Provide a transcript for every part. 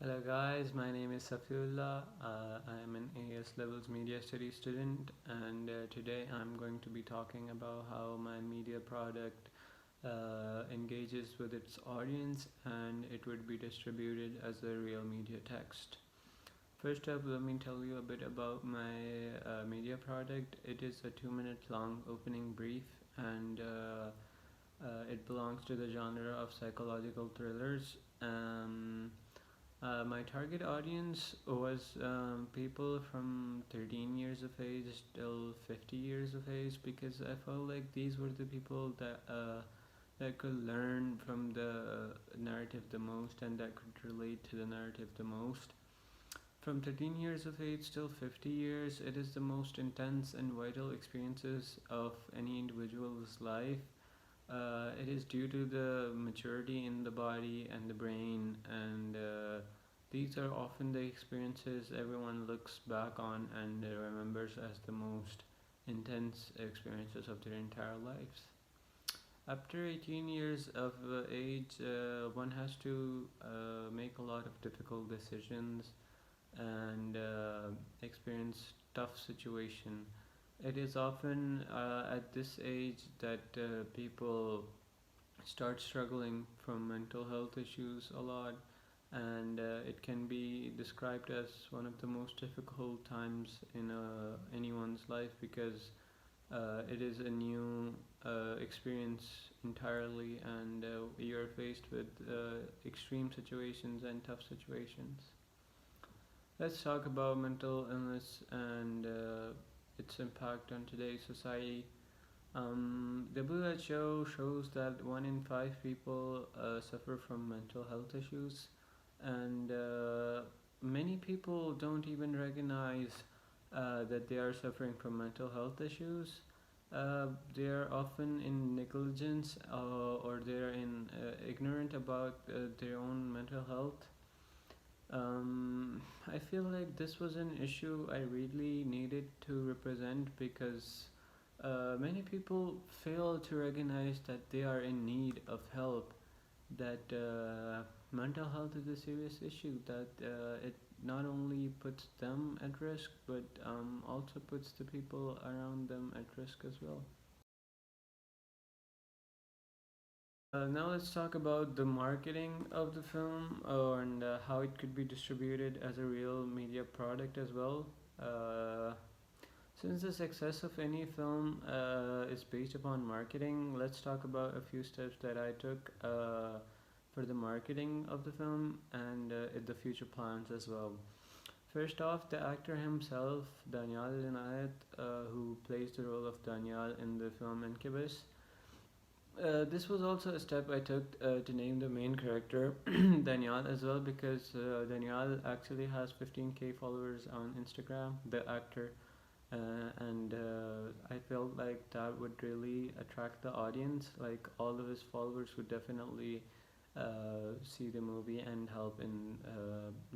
Hello guys, my name is Safi Ullah. I am an AS Levels Media Studies student, and today I'm going to be talking about how my media product engages with its audience and it would be distributed as a real media text. First up, let me tell you a bit about my media product. It is a 2 minute long opening brief, and it belongs to the genre of psychological thrillers. My target audience was people from 13 years of age till 50 years of age, because I felt like these were the people that could learn from the narrative the most and that could relate to the narrative the most. From 13 years of age till 50 years, it is the most intense and vital experiences of any individual's life. It is due to the maturity in the body and the brain, and these are often the experiences everyone looks back on and remembers as the most intense experiences of their entire lives. After 18 years of age, one has to make a lot of difficult decisions and experience tough situation. It is often at this age that people start struggling from mental health issues a lot, and it can be described as one of the most difficult times in anyone's life, because it is a new experience entirely, and you're faced with extreme situations and tough situations. Let's talk about mental illness and its impact on today's society. WHO shows that 1 in 5 people suffer from mental health issues, and many people don't even recognize that they are suffering from mental health issues. They are often in negligence, or they are in ignorant about their own mental health. I feel like this was an issue I really needed to represent, because many people fail to recognize that they are in need of help, that mental health is a serious issue, that it not only puts them at risk but also puts the people around them at risk as well. Now let's talk about the marketing of the film, and how it could be distributed as a real media product as well. Uh, since the success of any film is based upon marketing, let's talk about a few steps that I took for the marketing of the film and the future plans as well. First off, the actor himself, Daniel Inayat, who plays the role of Daniel in the film Incubus. This was also a step I took to name the main character Daniel as well, because Daniel actually has 15K followers on Instagram, the actor, and I felt like that would really attract the audience. Like, all of his followers would definitely see the movie and help in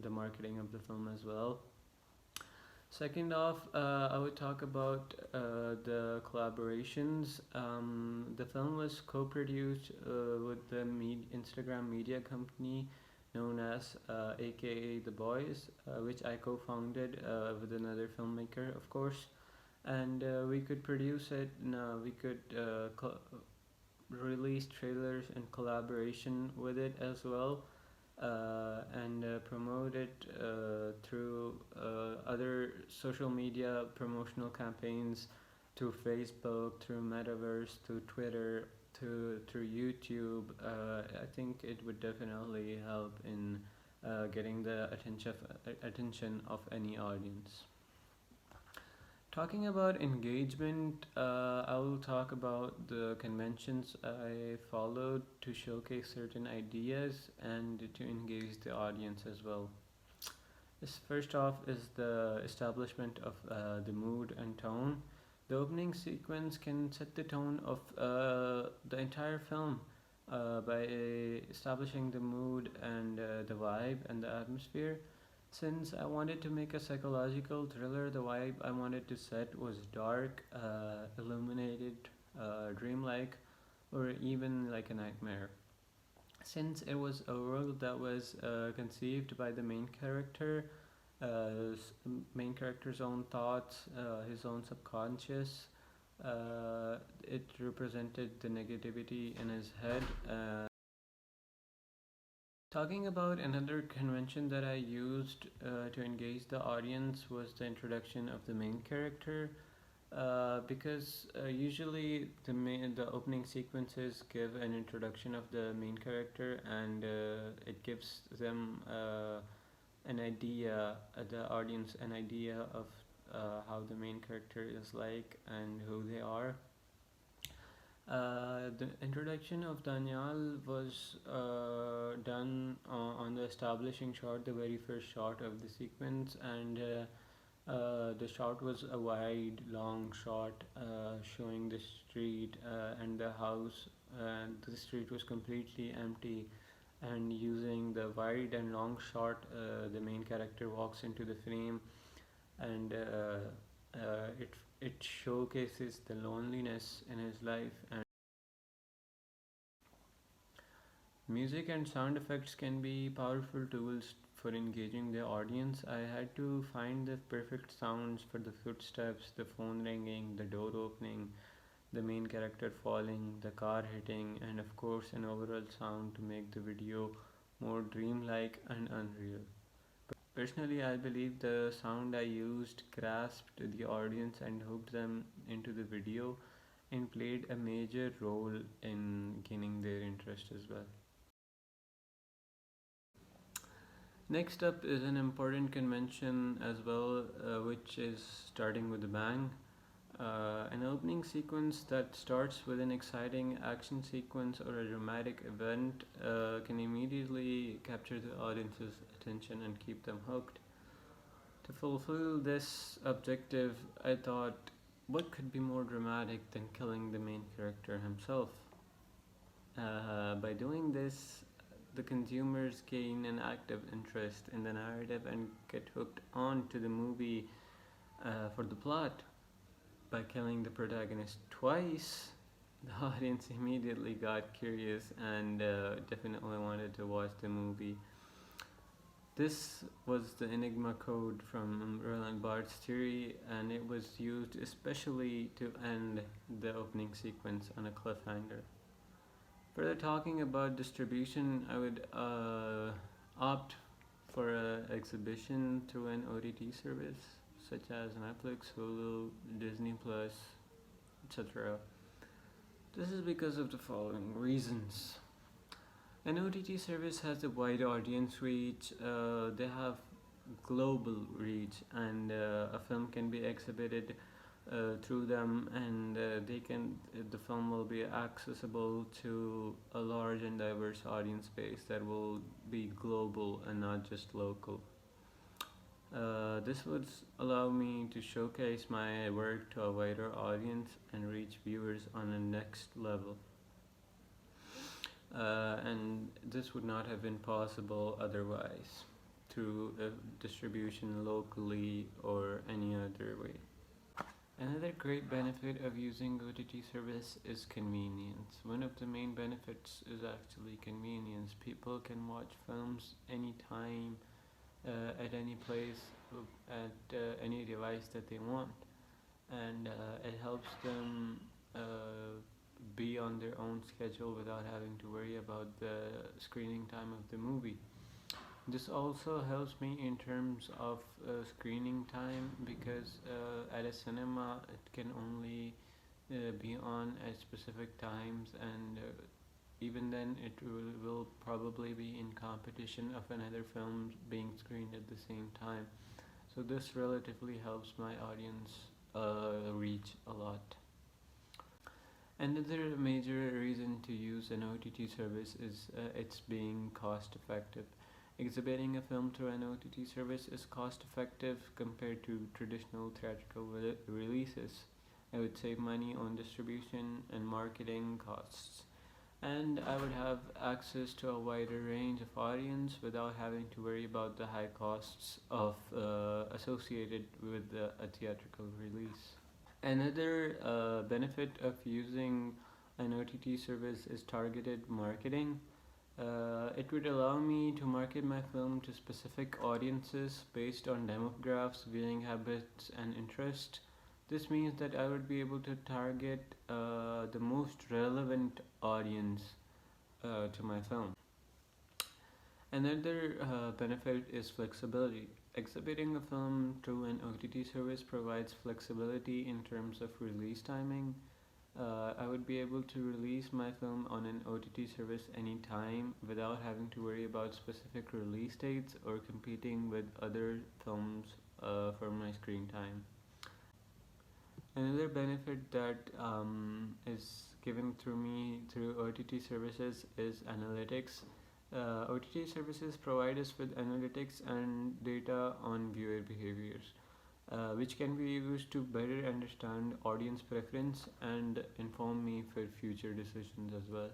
the marketing of the film as well. Second off, I would talk about the collaborations. The film was co-produced with the Instagram media company known as AKA The Boys, which I co-founded with another filmmaker, of course. And we could produce it. No, we could release trailers in collaboration with it as well, and promote it through other social media promotional campaigns, through Facebook, through Metaverse, through Twitter, through YouTube. I think it would definitely help in getting the attention of any audience. Talking about engagement, I will talk about the conventions I followed to showcase certain ideas and to engage the audience as well. This first off is the establishment of the mood and tone. The opening sequence can set the tone of the entire film by establishing the mood and the vibe and the atmosphere. Since I wanted to make a psychological thriller, the vibe I wanted to set was dark, illuminated, dreamlike, or even like a nightmare. since it was a world that was conceived by the main character, main character's own thoughts, his own subconscious. It represented the negativity in his head. Talking about another convention that I used to engage the audience was the introduction of the main character. Because usually the opening sequences give an introduction of the main character, and it gives them an idea, the audience an idea of how the main character is like and who they are. The introduction of Daniel was done on the establishing shot, the very first shot of the sequence, and the shot was a wide, long shot showing the street and the house, and the street was completely empty. And using the wide and long shot, the main character walks into the frame, and it showcases the loneliness in his life. And music and sound effects can be powerful tools for engaging the audience. I had to find the perfect sounds for the footsteps, the phone ringing, the door opening, the main character falling, the car hitting, and of course, an overall sound to make the video more dreamlike and unreal. Personally, I believe the sound I used grasped the audience and hooked them into the video and played a major role in gaining their interest as well. Next up is an important convention as well, which is starting with a bang. An opening sequence that starts with an exciting action sequence or a dramatic event can immediately capture the audience's attention and keep them hooked. To fulfill this objective, I thought, what could be more dramatic than killing the main character himself? By doing this, the consumers gain an active interest in the narrative and get hooked on to the movie for the plot. By killing the protagonist twice, the audience immediately got curious and definitely wanted to watch the movie. This was the Enigma code from Roland Barthes' theory, and it was used especially to end the opening sequence on a cliffhanger. Further talking about distribution, I would opt for an exhibition through an OTT service such as Netflix, Hulu, Disney Plus, etc. This is because of the following reasons. An OTT service has a wide audience reach, they have global reach, and a film can be exhibited through them, and the film will be accessible to a large and diverse audience base that will be global and not just local. This would allow me to showcase my work to a wider audience and reach viewers on a next level. And this would not have been possible otherwise through distribution locally or any other way. Another great benefit of using OTT service is convenience. One of the main benefits is actually convenience. People can watch films anytime, at any place, at any device that they want, and it helps them be on their own schedule without having to worry about the screening time of the movie. This also helps me in terms of screening time, because at a cinema it can only be on at specific times, and even then it will probably be in competition of another film being screened at the same time. So this relatively helps my audience reach a lot. Another major reason to use an OTT service is it's being cost effective. Exhibiting a film through an OTT service is cost effective compared to traditional theatrical releases. I would save money on distribution and marketing costs, and I would have access to a wider range of audience without having to worry about the high costs of associated with a theatrical release. Another benefit of using an OTT service is targeted marketing. It would allow me to market my film to specific audiences based on demographics, viewing habits, and interest. This means that I would be able to target the most relevant audience to my film. Another benefit is flexibility. Exhibiting a film through an OTT service provides flexibility in terms of release timing. I would be able to release my film on an OTT service anytime without having to worry about specific release dates or competing with other films for my screen time. Another benefit that is given through me through OTT services is analytics. OTT services provide us with analytics and data on viewer behaviors, which can be used to better understand audience preference and inform me for future decisions as well.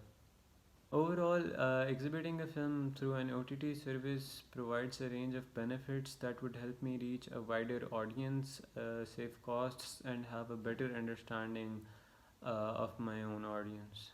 Overall, exhibiting a film through an OTT service provides a range of benefits that would help me reach a wider audience, save costs, and have a better understanding of my own audience.